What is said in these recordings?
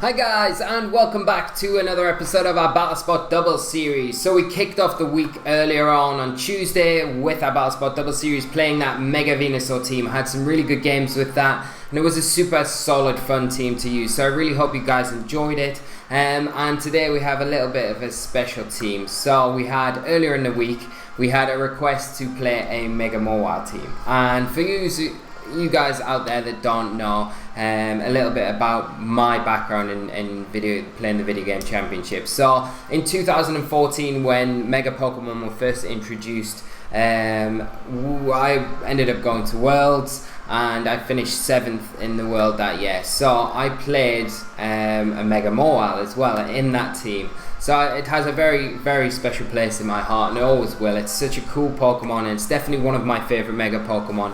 Hi guys, and welcome back to another episode of our BattleSpot Double Series. So we kicked off the week earlier on Tuesday with our BattleSpot Double Series, playing that Mega Venusaur team. I had some really good games with that, and it was a super solid, fun team to use. So I really hope you guys enjoyed it. And today we have a little bit of a special team. So we had, earlier in the week, we had a request to play a Mega Mobile team. And for you guys out there that don't know a little bit about my background in playing the video game championship. So in 2014, when Mega Pokemon were first introduced, I ended up going to Worlds and I finished 7th in the world that year. So I played a Mega Mobile as well in that team. So it has a very, very special place in my heart, and it always will. It's such a cool Pokemon, and it's definitely one of my favourite Mega Pokemon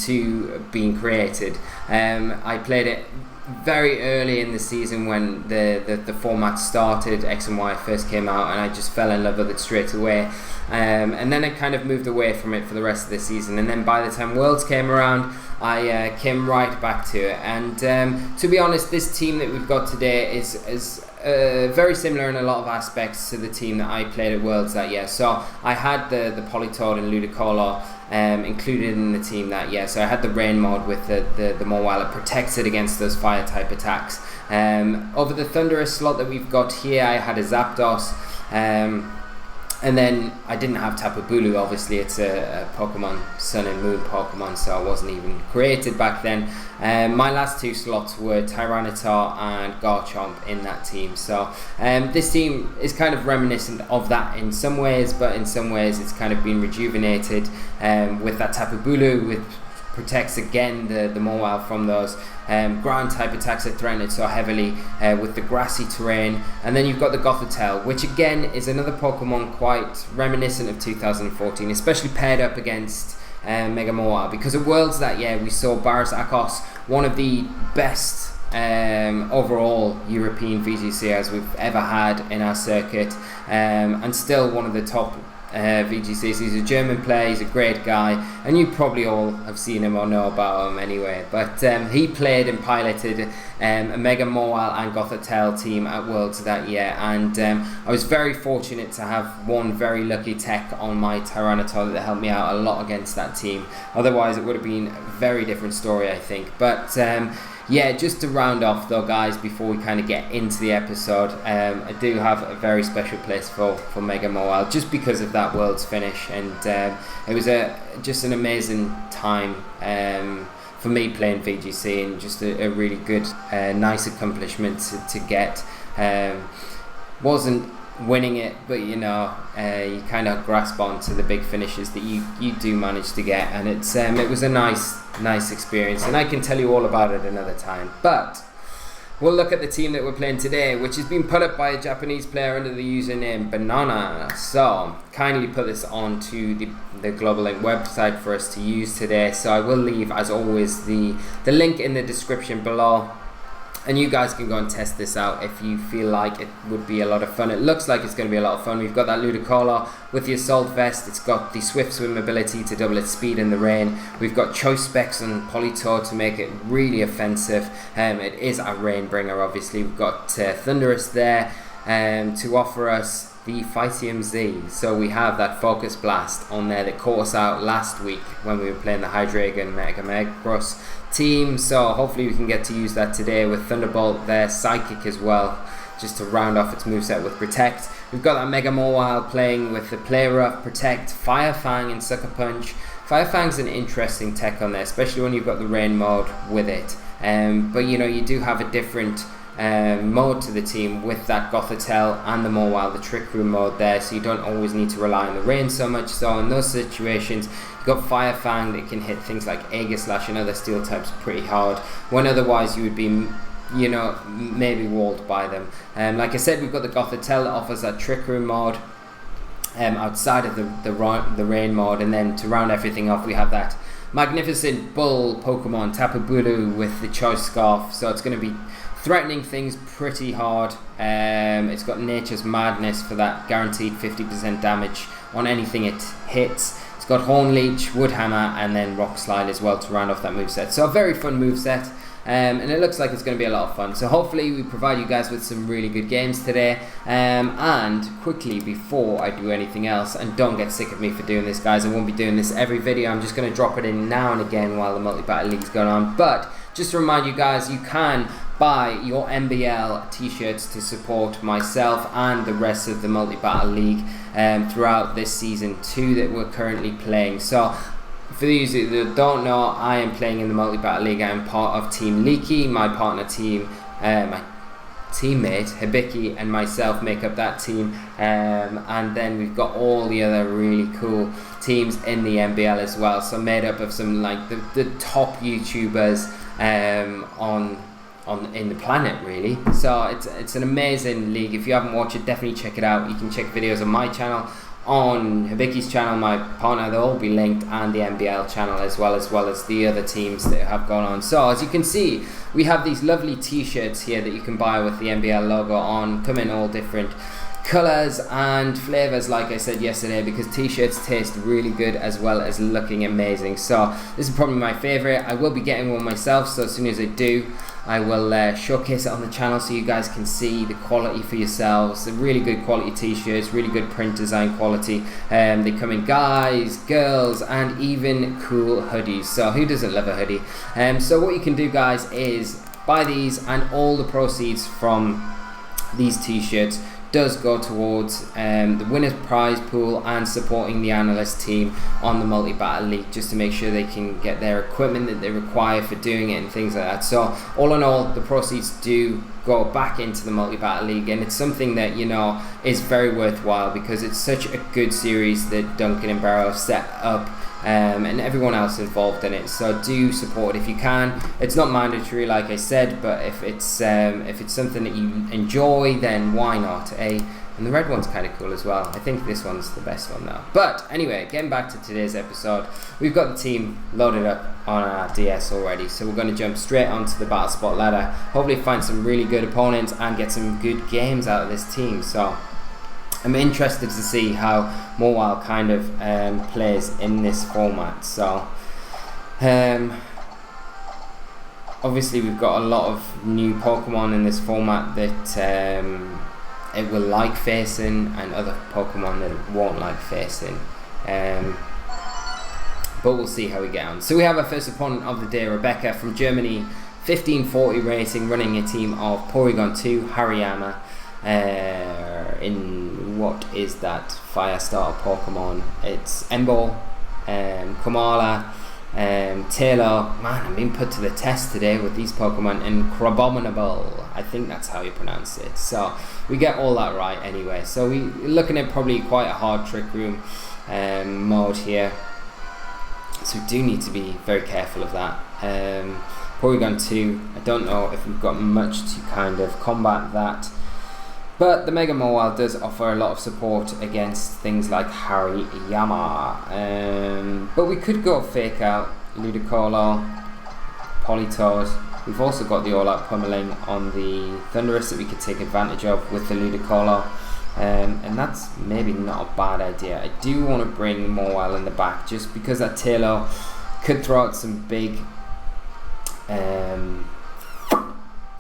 to being created. I played it very early in the season when the format started. X and Y first came out, and I just fell in love with it straight away. And then I kind of moved away from it for the rest of the season. And then by the time Worlds came around, I came right back to it. And to be honest, this team that we've got today is very similar in a lot of aspects to the team that I played at Worlds that year. So I had the Politoed and Ludicolo included in the team that year. So I had the Rain mode with the Mobile. It protects it against those fire type attacks. Over the Thunderous slot that we've got here, I had a Zapdos. And then I didn't have Tapu Bulu. Obviously it's a Pokemon Sun and Moon Pokemon, so I wasn't even created back then. My last two slots were Tyranitar and Garchomp in that team. So this team is kind of reminiscent of that in some ways, but in some ways it's kind of been rejuvenated with that Tapu Bulu, which protects again the Mobile from those ground type attacks that threaten it so heavily with the grassy terrain. And then you've got the Gothitelle, which again is another Pokemon quite reminiscent of 2014, especially paired up against Mega Mobile, because at Worlds that year we saw Barzakos, one of the best overall European VGCers we've ever had in our circuit, and still one of the top VGCs. He's a German player, he's a great guy, and you probably all have seen him or know about him anyway. But he played and piloted a Mega Mobile and Gothitelle team at Worlds that year, and I was very fortunate to have one very lucky tech on my Tyranitar that helped me out a lot against that team. Otherwise it would have been a very different story, I think. But yeah, just to round off though, guys, before we kind of get into the episode, I do have a very special place for Mega Mobile, just because of that Worlds finish, and it was just an amazing time for me playing VGC, and just a really good, nice accomplishment to get. Wasn't winning it, but you know, you kind of grasp on to the big finishes that you do manage to get, and it was a nice experience, and I can tell you all about it another time. But we'll look at the team that we're playing today, which has been put up by a Japanese player under the username Banana. So kindly put this onto the Global Link website for us to use today. So I will leave, as always, the link in the description below, and you guys can go and test this out if you feel like it would be a lot of fun. It looks like it's going to be a lot of fun. We've got that Ludicolo with the Assault Vest. It's got the Swift Swim ability to double its speed in the rain. We've got Choice Specs and Politoed to make it really offensive. It is a rain bringer, obviously. We've got Thunderous there to offer us the Physium Z. So we have that Focus Blast on there that caught us out last week when we were playing the Hydreigon Mega Megacross team. So hopefully we can get to use that today with Thunderbolt there, Psychic as well, just to round off its moveset with Protect. We've got that Mega Mobile playing with the Play Rough, Protect, Fire Fang and Sucker Punch. Fire Fang's an interesting tech on there, especially when you've got the Rain mode with it. But you know, you do have a different mode to the team with that Gothitelle and the Mobile, the Trick Room mode there, so you don't always need to rely on the rain so much. So in those situations, you've got Fire Fang that can hit things like Aegislash and other steel types pretty hard, when otherwise you would be, you know, maybe walled by them. Like I said, we've got the Gothitelle that offers that Trick Room mode outside of the rain mode, and then to round everything off we have that magnificent bull Pokemon Tapu Bulu with the Choice Scarf. So it's going to be threatening things pretty hard. It's got Nature's Madness for that guaranteed 50% damage on anything it hits. It's got Horn Leech, Wood Hammer, and then Rock Slide as well to round off that moveset. So a very fun moveset. and it looks like it's going to be a lot of fun. So hopefully we provide you guys with some really good games today. And quickly, before I do anything else, and don't get sick of me for doing this, guys, I won't be doing this every video. I'm just going to drop it in now and again while the multi-battle league's going on. But just to remind you guys, you can buy your MBL t-shirts to support myself and the rest of the multi-battle league throughout this season 2 that we're currently playing. So for those that don't know, I am playing in the multi-battle league. I am part of Team Leaky. My partner team, my teammate Hibiki and myself make up that team, and then we've got all the other really cool teams in the MBL as well, so made up of some like the top YouTubers in the planet, really. So it's an amazing league. If you haven't watched it, definitely check it out. You can check videos on my channel, on Hibiki's channel, my partner, they'll all be linked, and the MBL channel as well as the other teams that have gone on. So as you can see, we have these lovely t-shirts here that you can buy with the MBL logo on, come in all different colours and flavours, like I said yesterday, because t-shirts taste really good as well as looking amazing. So this is probably my favourite. I will be getting one myself, so as soon as I do, I will showcase it on the channel so you guys can see the quality for yourselves. They're really good quality t-shirts, really good print design quality. They come in guys, girls, and even cool hoodies. So who doesn't love a hoodie? So what you can do, guys, is buy these, and all the proceeds from these t-shirts does go towards the winner's prize pool and supporting the analyst team on the multi-battle league, just to make sure they can get their equipment that they require for doing it and things like that. So all in all, the proceeds do go back into the multi-battle league, and it's something that, you know, is very worthwhile because it's such a good series that Duncan and Barrow have set up, and everyone else involved in it. So do support it if you can. It's not mandatory, like I said, but if it's something that you enjoy, then why not, eh? And the red one's kind of cool as well. I think this one's the best one though. But anyway, getting back to today's episode, we've got the team loaded up on our DS already, so we're going to jump straight onto the Battle Spot ladder, hopefully find some really good opponents and get some good games out of this team. So I'm interested to see how Mobile kind of plays in this format. So obviously we've got a lot of new Pokemon in this format that it will like facing, and other Pokemon that it won't like facing. But we'll see how we get on. So we have our first opponent of the day, Rebecca from Germany, 1540 rating, running a team of Porygon 2, Hariyama, in what is that fire starter Pokemon? It's Embo, Kamala, Taylor. Man, I'm being put to the test today with these Pokemon, and Crabominable, I think that's how you pronounce it. So we get all that right anyway. So we're looking at probably quite a hard Trick Room mode here, so we do need to be very careful of that. Porygon 2, I don't know if we've got much to kind of combat that, but the Mega Mawile does offer a lot of support against things like Hariyama. But we could go Fake Out, Ludicolo, Politoed. We've also got the All Out Pummeling on the Thundurus that we could take advantage of with the Ludicolo. And that's maybe not a bad idea. I do want to bring Mawile in the back, just because that Taylor could throw out some big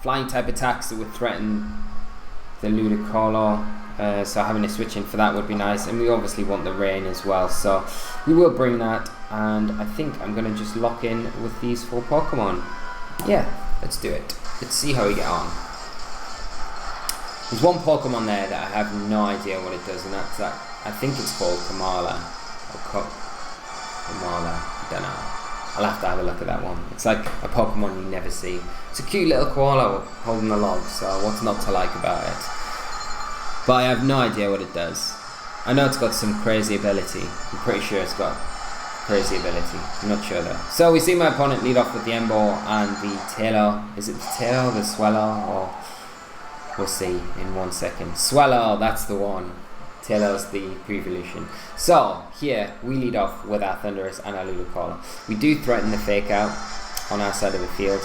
flying type attacks that would threaten the Ludicolo, so having a switch in for that would be nice. And we obviously want the rain as well, so we will bring that. And I think I'm going to just lock in with these 4 Pokemon. Yeah, let's do it. Let's see how we get on. There's one Pokemon there that I have no idea what it does, and that's that. I think it's called Kamala. Or Kamala, I don't know. I'll have to have a look at that one. It's like a Pokemon you never see. It's a cute little koala holding a log, so what's not to like about it? But I have no idea what it does. I know it's got some crazy ability. I'm pretty sure it's got crazy ability. I'm not sure though. So we see my opponent lead off with the Embo and the Taylor. Is it the Taylor, the Swellow, or we'll see in 1 second. Swellow, that's the one. Taylor's the pre-evolution. So here we lead off with our Thundurus and our Ludicolo. We do threaten the Fake Out on our side of the field.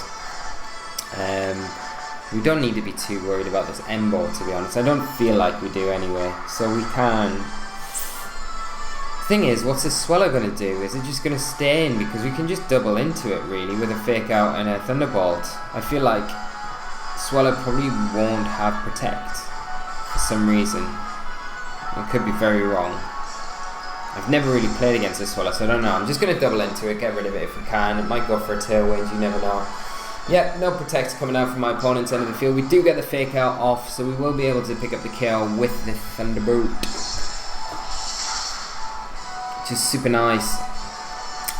We don't need to be too worried about this Embo, to be honest. I don't feel like we do anyway. So we can... I thing is, what's this Swellow going to do? Is it just going to stay in? Because we can just double into it, really, with a Fake Out and a Thunderbolt. I feel like Swellow probably won't have Protect for some reason. I could be very wrong. I've never really played against this Swellow, so I don't know. I'm just going to double into it, get rid of it if we can. It might go for a Tailwind, you never know. Yep, no Protect coming out from my opponent's end of the field. We do get the Fake Out off, so we will be able to pick up the KO with the Thunderbolt. Which is super nice.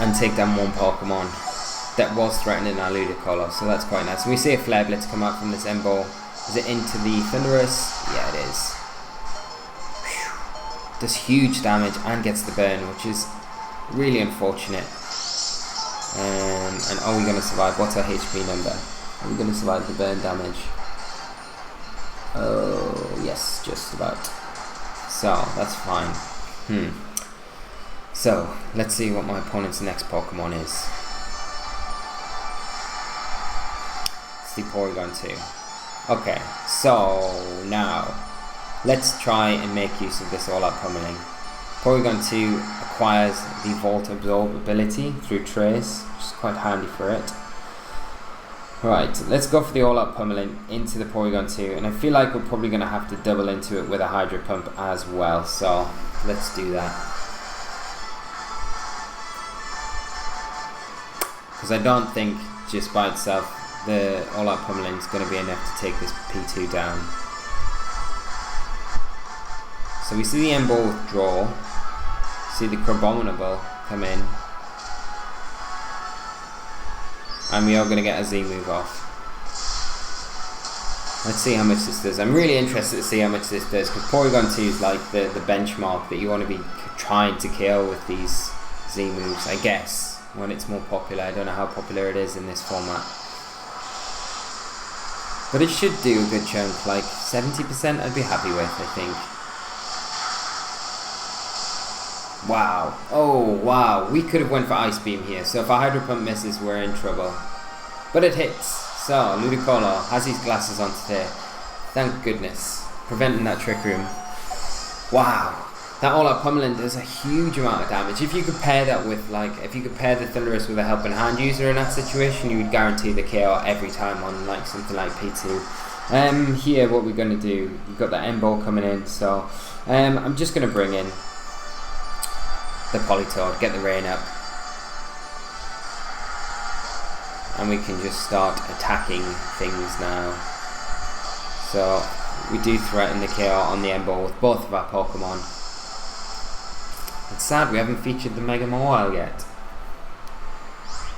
And take down one Pokemon that was threatening our Ludicolo, so that's quite nice. And we see a Flare Blitz come out from this Embo. Is it into the Thunderous? Yeah, it is. Whew. Does huge damage and gets the burn, which is really unfortunate. And are we going to survive? What's our HP number? Are we going to survive the burn damage? Oh, yes, just about. So, that's fine. So, let's see what my opponent's next Pokemon is. It's the Porygon 2. Okay, so now, let's try and make use of this all-out pummeling. Porygon 2 acquires the Volt Absorb ability through Trace, which is quite handy for it. Right, let's go for the all-out pummeling into the Porygon 2, and I feel like we're probably going to have to double into it with a Hydro Pump as well, so let's do that. Because I don't think just by itself the all-out pummeling is going to be enough to take this P2 down. So we see the Embo withdraw, see the Crabominable come in, and we are going to get a Z move off. Let's see how much this does. I'm really interested to see how much this does, because Porygon 2 is like the benchmark that you want to be trying to kill with these Z moves, I guess, when it's more popular. I don't know how popular it is in this format. But it should do a good chunk, like 70% I'd be happy with, I think. Wow. Oh, wow. We could have went for Ice Beam here. So if our Hydro Pump misses, we're in trouble. But it hits. So, Ludicolo has his glasses on today. Thank goodness. Preventing that Trick Room. Wow. That all-out pummeling does a huge amount of damage. If you could pair that with, like, if you could pair the Thunderous with a Helping Hand user in that situation, you would guarantee the KO every time on, like, something like P2. Here, what we're going to do, we've got that Embo coming in, so I'm just going to bring in the Politoed, get the rain up, and we can just start attacking things now. So we do threaten the KO on the Embo with both of our Pokemon. It's sad we haven't featured the Mega Mawile yet,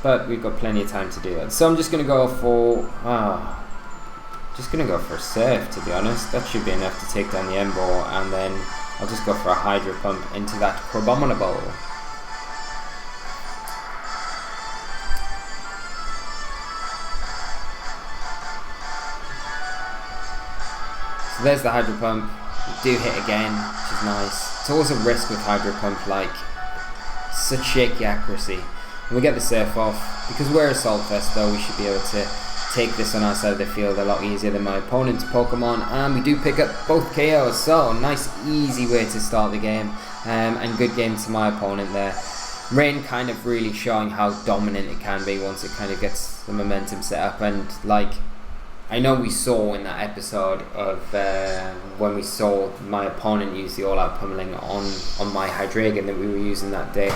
but we've got plenty of time to do that. So I'm just going to go for a Surf, to be honest. That should be enough to take down the Embo, and then I'll just go for a Hydro Pump into that Crabominable. So there's the Hydro Pump. We do hit again, which is nice. It's always a risk with Hydro Pump, like, such shaky accuracy. And we get the Surf off. Because we're Assault Vest though, we should be able to take this on our side of the field a lot easier than my opponent's Pokemon, and we do pick up both KOs, so nice easy way to start the game, and good game to my opponent there. Rain kind of really showing how dominant it can be once it kind of gets the momentum set up, and like I know we saw in that episode of when we saw my opponent use the all-out pummeling on my Hydreigon that we were using that day,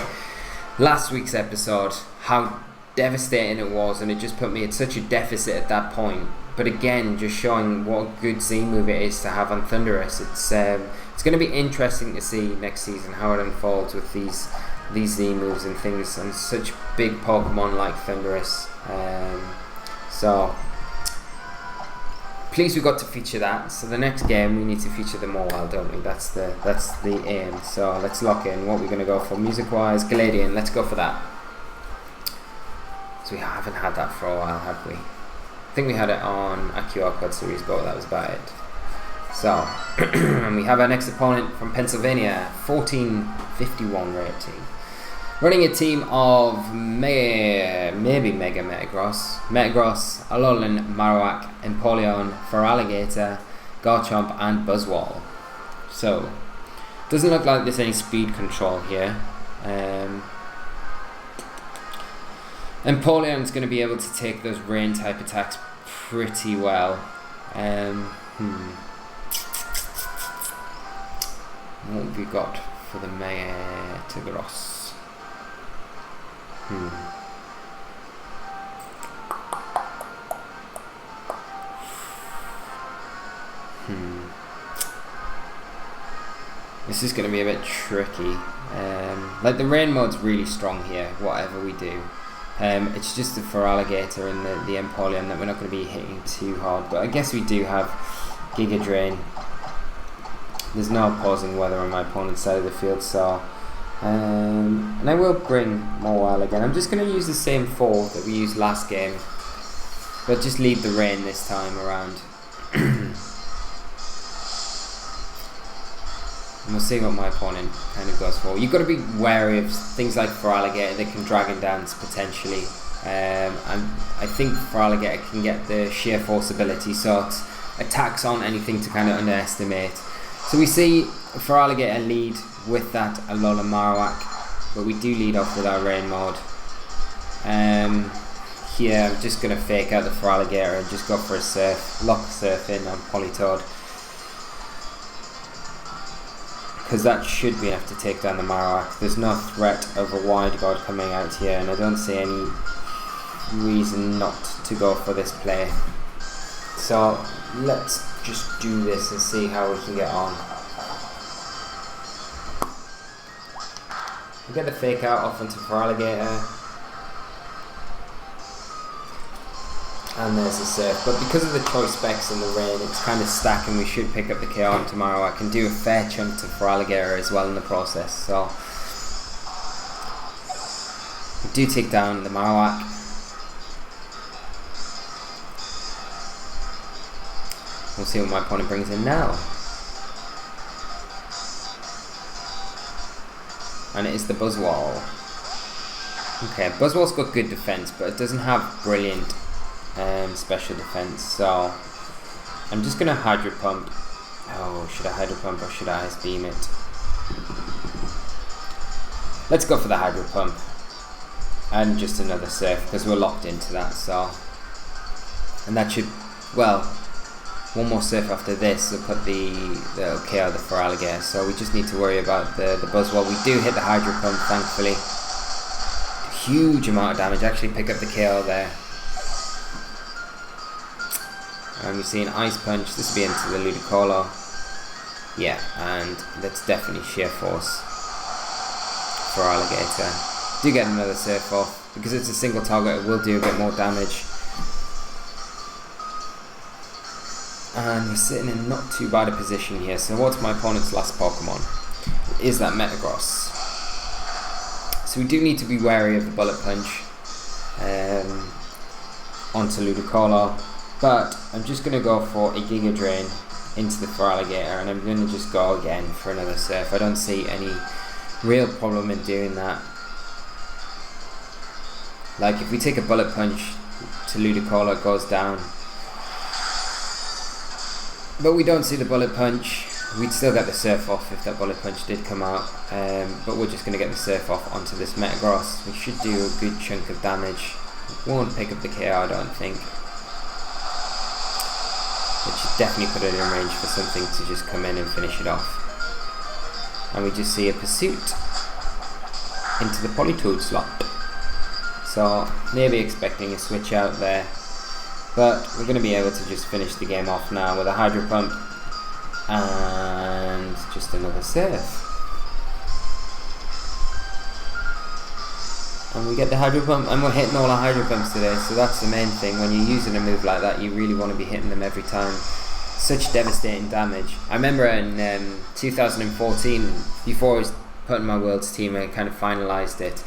last week's episode, how devastating it was, and it just put me at such a deficit at that point. But again, just showing what a good Z move it is to have on Thunderous. It's going to be interesting to see next season how it unfolds with these Z moves and things on such big Pokemon like Thunderous. So pleased we got to feature that. So the next game we need to feature them all well, don't we? That's the aim. So let's lock in what we're going to go for music wise. Galadian, let's go for that. We haven't had that for a while, have we? I think we had it on a QR code series, but that was about it. So, and we have our next opponent from Pennsylvania, 1451 rating. Running a team of maybe Mega Metagross, Alolan, Marowak, Empoleon, Feraligatr, Garchomp, and Buzzwole. So, Doesn't look like there's any speed control here. Empoleon's going to be able to take those rain type attacks pretty well. What have we got for the Metagross? This is going to be a bit tricky. Like the rain mode's really strong here, whatever we do. It's just the Feraligatr and the Empoleon that we're not going to be hitting too hard. But I guess we do have Giga Drain. There's no opposing weather on my opponent's side of the field, so... and I will bring Mawile again. I'm just going to use the same 4 that we used last game. But just leave the rain this time around. And we'll see what my opponent kind of goes for. You've got to be wary of things like Feraligatr. They can Dragon Dance potentially. And I think Feraligatr can get the Sheer Force ability, so it's attacks on anything to kind of underestimate. So we see Feraligatr lead with that Alola Marowak, but we do lead off with our rain mode. Here I'm just going to fake out the Feraligatr and just go for a Surf, lock Surf in on Politoed. Because that should be enough to take down the Marowak. There's no threat of a Wide Guard coming out here, and I don't see any reason not to go for this play. So let's just do this and see how we can get on. We get the fake out off into Feraligatr. And there's a Surf, but because of the choice specs in the rain, it's kind of stacking. We should pick up the KO on tomorrow. I can do a fair chunk to Feraligatr as well in the process. So we do take down the Marowak. We'll see what my opponent brings in now. And it is the Buzzwole. Okay, Buzzwole's got good defense, but it doesn't have brilliant special defense, so I'm just gonna Hydro Pump. Oh, should I Hydro Pump or should I Ice Beam it? Let's go for the Hydro Pump and just another Surf because we're locked into that. So, and that should, well, one more Surf after this will put the KO the Feraligatr. So we just need to worry about the Buzzwole. We do hit the Hydro Pump, thankfully. Huge amount of damage. Actually pick up the KO there. And we see an Ice Punch. This will be into the Ludicolo. Yeah, and that's definitely Sheer Force for Alligator. Do get another Surf off. Because it's a single target, it will do a bit more damage. And we're sitting in not too bad a position here. So what's my opponent's last Pokemon? It is that Metagross. So we do need to be wary of the Bullet Punch onto Ludicolo. But I'm just going to go for a Giga Drain into the Feraligatr, and I'm going to just go again for another Surf. I don't see any real problem in doing that. Like if we take a Bullet Punch to Ludicolo, it goes down. But we don't see the Bullet Punch. We'd still get the Surf off if that Bullet Punch did come out. But we're just going to get the Surf off onto this Metagross. We should do a good chunk of damage. Won't pick up the KO, I don't think. It should definitely put it in range for something to just come in and finish it off. And we just see a Pursuit into the Politoed slot. So maybe expecting a switch out there. But we're going to be able to just finish the game off now with a Hydro Pump and just another Surf. And we get the Hydro Pump, and we're hitting all our Hydro Pumps today, so that's the main thing. When you're using a move like that, you really want to be hitting them every time. Such devastating damage. I remember in 2014, before I was putting my Worlds team and kind of finalised it,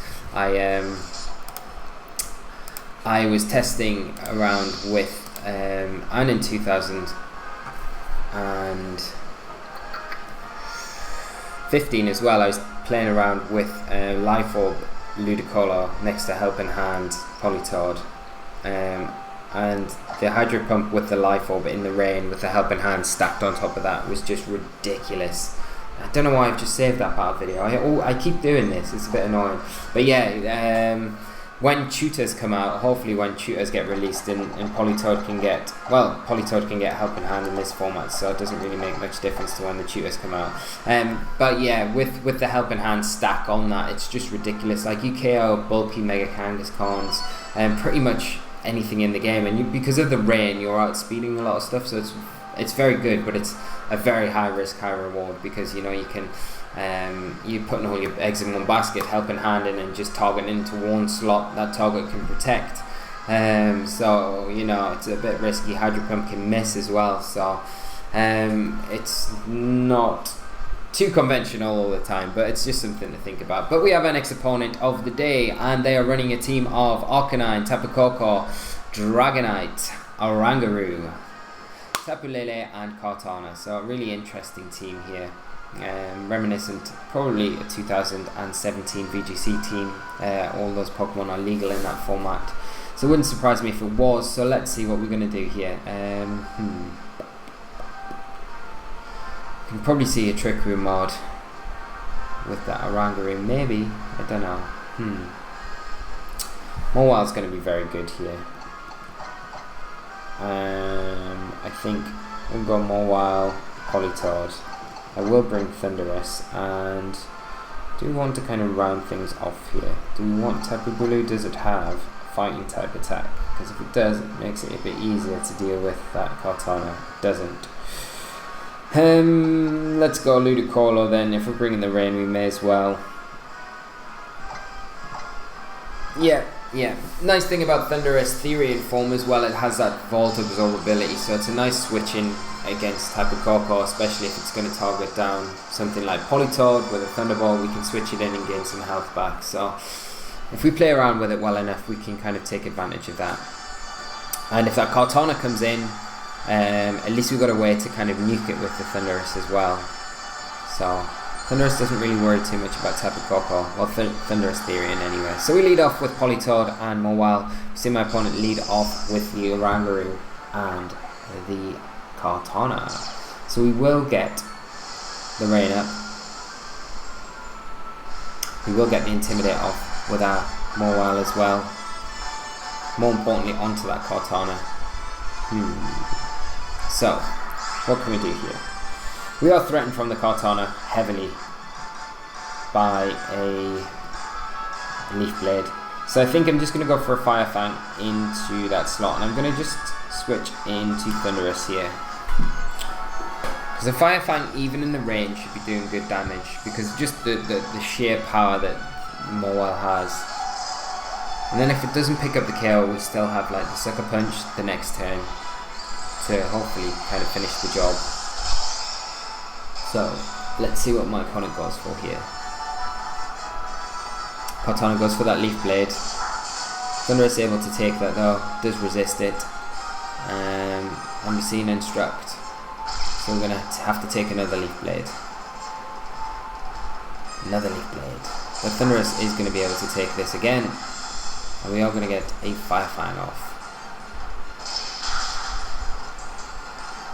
I was testing around with, and in 2015 as well, I was playing around with Life Orb Ludicolo next to Helping Hand Politoed, and the Hydro Pump with the Life Orb in the rain with the Helping Hand stacked on top of that was just ridiculous. I don't know why I've just saved that battle video. I keep doing this. It's a bit annoying. But yeah, when tutors come out, hopefully when tutors get released and Politoed can get, well, Politoed can get Helping Hand in this format, so it doesn't really make much difference to when the tutors come out. But yeah, with the Helping Hand stack on that, it's just ridiculous. Like, you KO bulky Mega Kangaskhan's and pretty much anything in the game, and because of the rain, you're outspeeding a lot of stuff, so it's very good, but it's a very high risk, high reward, because you know you can you're putting all your eggs in one basket, Helping Hand in, and just targeting into one slot that target can protect. So you know it's a bit risky. Hydro Pump can miss as well, so it's not too conventional all the time, but it's just something to think about. But we have our next opponent of the day, and they are running a team of Arcanine, Tapu Koko, Dragonite, Oranguru, Tapu Lele, and Kartana. So a really interesting team here. Reminiscent, probably a 2017 VGC team. All those Pokemon are legal in that format, so it wouldn't surprise me if it was. So let's see what we're going to do here. You can probably see a Trick Room mod with that Oranguru, maybe, I don't know. Mowile's going to be very good here. I think we'll go Mowile, Politoed. I will bring Thundurus, and do we want to kind of round things off here? Do we want Tapu Bulu? Does it have fighting type attack? Because if it does, it makes it a bit easier to deal with that Kartana. It doesn't. Let's go Ludicolo then. If we're bringing the rain, we may as well. Yeah. Nice thing about Thundurus Theory in form as well, it has that Vault absorbability, so it's a nice switch in against Tapu Koko, especially if it's going to target down something like Politoed. With a Thunderbolt, we can switch it in and gain some health back. So if we play around with it well enough, we can kind of take advantage of that. And if that Kartana comes in, at least we've got a way to kind of nuke it with the Thundurus as well. So Thundurus doesn't really worry too much about Tapu Koko, well, Thundurus Theory in anyway. So we lead off with Politoed and Mowile. We see my opponent lead off with the Oranguru and the Kartana. So we will get the rain up. We will get the Intimidate off with our Mowile as well. More importantly, onto that Kartana. So, what can we do here? We are threatened from the Kartana heavily by a Leaf Blade. So I think I'm just going to go for a Fire Fang into that slot, and I'm going to just switch into Thundurus here. Because a Fire Fang, even in the range, should be doing good damage, because just the sheer power that Mowile has. And then if it doesn't pick up the KO, we still have like the Sucker Punch the next turn to hopefully kind of finish the job. So let's see what my opponent goes for here. Kartana goes for that Leaf Blade. Thundurus able to take that though, does resist it. And we see an Instruct. So we're going to have to take another Leaf Blade. Another Leaf Blade. But Thundurus is going to be able to take this again. And we are going to get a Fire Fang off.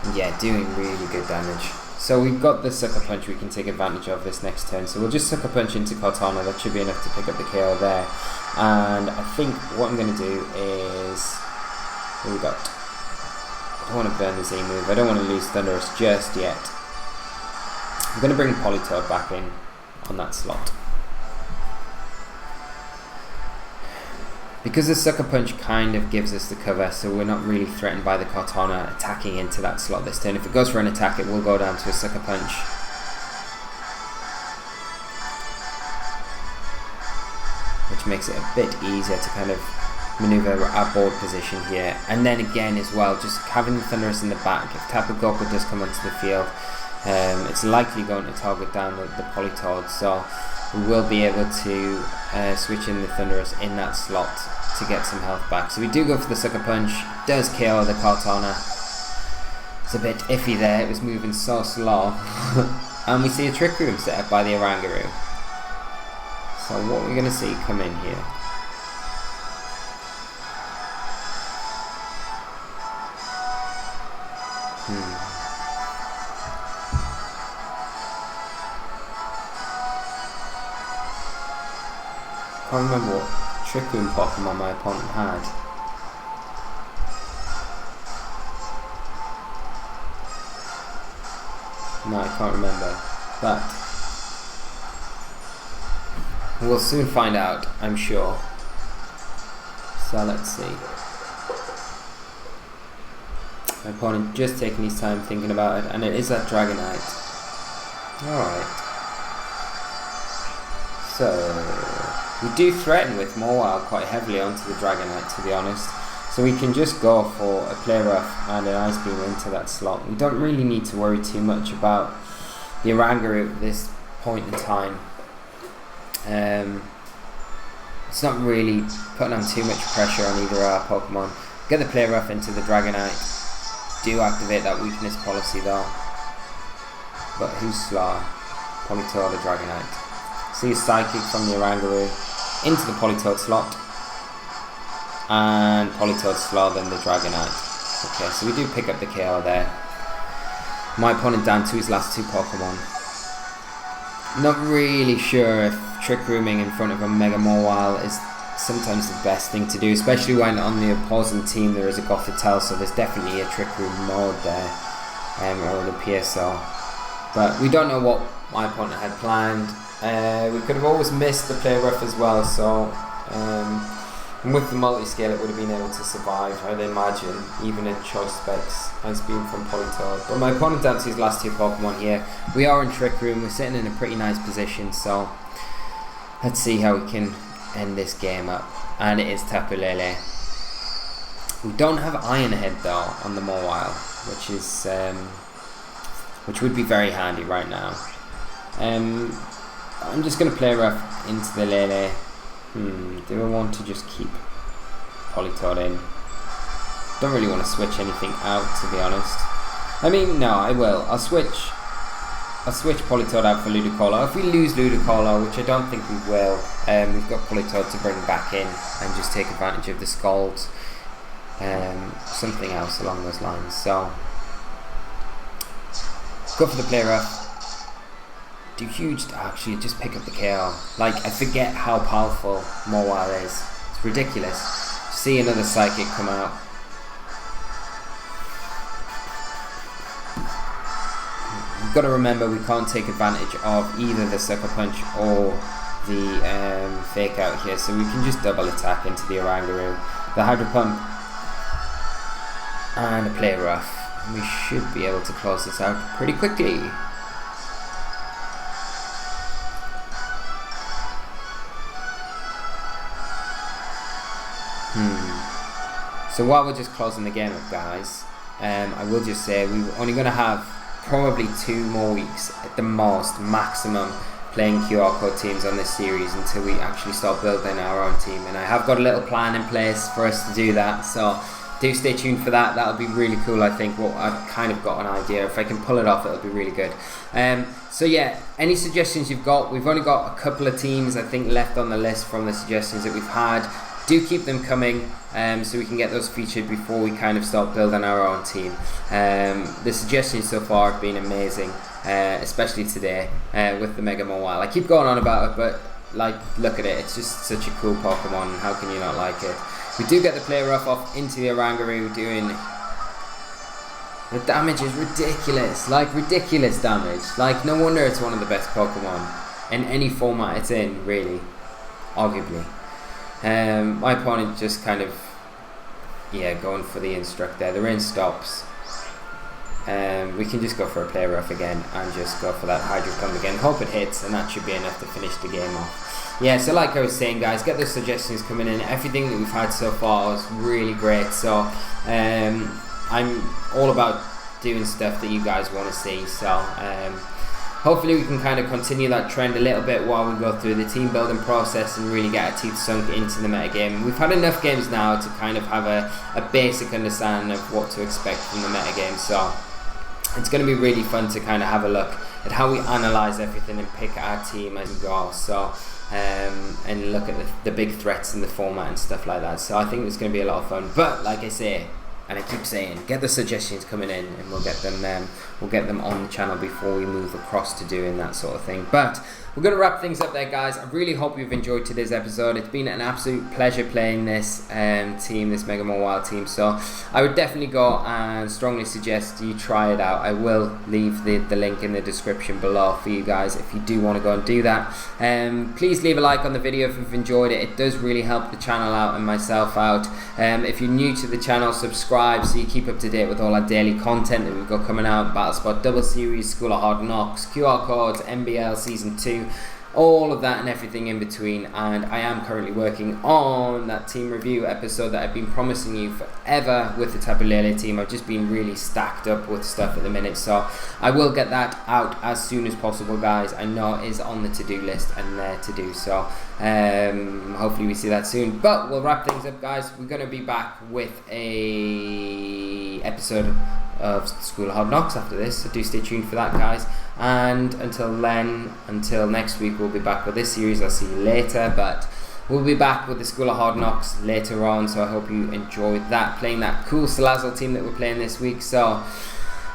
And yeah, doing really good damage. So we've got the Sucker Punch we can take advantage of this next turn. So we'll just Sucker Punch into Kartana. That should be enough to pick up the KO there. And I think what I'm going to do is... What we got? I don't want to burn the Z move. I don't want to lose Thundurus just yet. I'm going to bring Politoed back in on that slot. Because the Sucker Punch kind of gives us the cover, so we're not really threatened by the Kartana attacking into that slot this turn. If it goes for an attack, it will go down to a Sucker Punch. Which makes it a bit easier to kind of maneuver our board position here. And then again as well, just having the Thundurus in the back, if Tapu Koko does come onto the field, it's likely going to target down the Politoed, so we will be able to switch in the Thundurus in that slot to get some health back. So we do go for the Sucker Punch, does KO the Kartana. It's a bit iffy there, it was moving so slow. And we see a Trick Room set up by the Oranguru. So what we're going to see come in here. can't remember what Trick Room Pokemon my opponent had. No, I can't remember. But we'll soon find out, I'm sure. So let's see. My opponent just taking his time thinking about it, and it is that Dragonite. Alright. So we do threaten with Mawile quite heavily onto the Dragonite, to be honest. So we can just go for a Play Rough and an Ice Beam into that slot. We don't really need to worry too much about the Oranguru at this point in time. It's not really putting on too much pressure on either of our Pokemon. Get the Play Rough into the Dragonite. Do activate that weakness policy though. But who's slower? Politoed or Dragonite? See a Psychic from the Oranguru into the Politoed slot. And Politoed slower than the Dragonite. Okay, so we do pick up the KO there. My opponent down to his last two Pokemon. Not really sure if Trick Rooming in front of a Mega Mawile is sometimes the best thing to do, especially when on the opposing team there is a Gothitelle, so there's definitely a Trick Room mode there, or the PSO. But we don't know what my opponent had planned. We could have always missed the Play Rough as well, so and with the multi-scale it would have been able to survive, I'd imagine, even at Choice Specs, Ice Beam from Politoed. But my opponent down to his last two Pokemon here. We are in Trick Room, we're sitting in a pretty nice position, so let's see how we can end this game up. And it is Tapu Lele. We don't have Iron Head though on the Mawile, which would be very handy right now. I'm just going to Play Rough into the Lele. Do I want to just keep Politoed in? Don't really want to switch anything out, to be honest. I mean, no, I will. I'll switch Politoed out for Ludicolo. If we lose Ludicolo, which I don't think we will, we've got Politoed to bring back in and just take advantage of the Scalds. Something else along those lines. So, go for the Play Rough. Do huge, actually just pick up the KO. Like, I forget how powerful Mawile is. It's ridiculous. See another Psychic come out. You've got to remember we can't take advantage of either the Sucker Punch or the Fake Out here, so we can just double attack into the Oranguru, the Hydro Pump, and a Play Rough. And we should be able to close this out pretty quickly. So while we're just closing the game up, guys, I will just say we're only going to have probably 2 more weeks at the most, maximum, playing QR code teams on this series until we actually start building our own team. And I have got a little plan in place for us to do that, so do stay tuned for that. That'll be really cool, I think. Well, I've kind of got an idea. If I can pull it off, it'll be really good. So yeah, any suggestions you've got? We've only got a couple of teams, I think, left on the list from the suggestions that we've had. Do keep them coming, so we can get those featured before we kind of start building our own team. The suggestions so far have been amazing, especially today with the Mega Mawile. I keep going on about it, but like, look at it, it's just such a cool Pokemon. How can you not like it? We do get the Play Rough off into the Oranguru, doing the damage is ridiculous, like ridiculous damage. Like, no wonder it's one of the best Pokemon in any format it's in, really, arguably. My opponent just kind of, going for the Instruct there. The rain stops. We can just go for a Play Rough again and just go for that Hydro Pump again. Hope it hits, and that should be enough to finish the game off. Yeah, so like I was saying, guys, get those suggestions coming in. Everything that we've had so far is really great. So I'm all about doing stuff that you guys want to see. So hopefully we can kind of continue that trend a little bit while we go through the team building process and really get our teeth sunk into the metagame. We've had enough games now to kind of have a basic understanding of what to expect from the metagame, so it's going to be really fun to kind of have a look at how we analyse everything and pick our team as we go, so and look at the big threats in the format and stuff like that. So I think it's going to be a lot of fun, but like I say, and I keep saying, get the suggestions coming in, and we'll get them on the channel before we move across to doing that sort of thing. But we're going to wrap things up there, guys. I really hope you've enjoyed today's episode. It's been an absolute pleasure playing this team, this Mega Man Wild team. So I would definitely go and strongly suggest you try it out. I will leave the link in the description below for you guys if you do want to go and do that. Please leave a like on the video if you've enjoyed it. It does really help the channel out and myself out. If you're new to the channel, subscribe so you keep up to date with all our daily content that we've got coming out. BattleSpot Double Series, School of Hard Knocks, QR codes, MBL Season 2, all of that and everything in between. And I am currently working on that team review episode that I've been promising you forever with the Tabulele team. I've just been really stacked up with stuff at the minute, so I will get that out as soon as possible, guys. I know it is on the to-do list and there to do, so hopefully we see that soon. But we'll wrap things up, guys. We're going to be back with a episode of School of Hard Knocks after this, so do stay tuned for that, guys. And until then, until next week, we'll be back with this series. I'll see you later, but we'll be back with the School of Hard Knocks later on, so I hope you enjoyed that, playing that cool Salazzle team that we're playing this week. So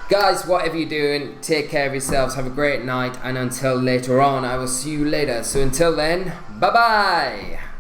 guys, whatever you're doing, take care of yourselves, have a great night, and until later on, I will see you later. So until then, bye bye.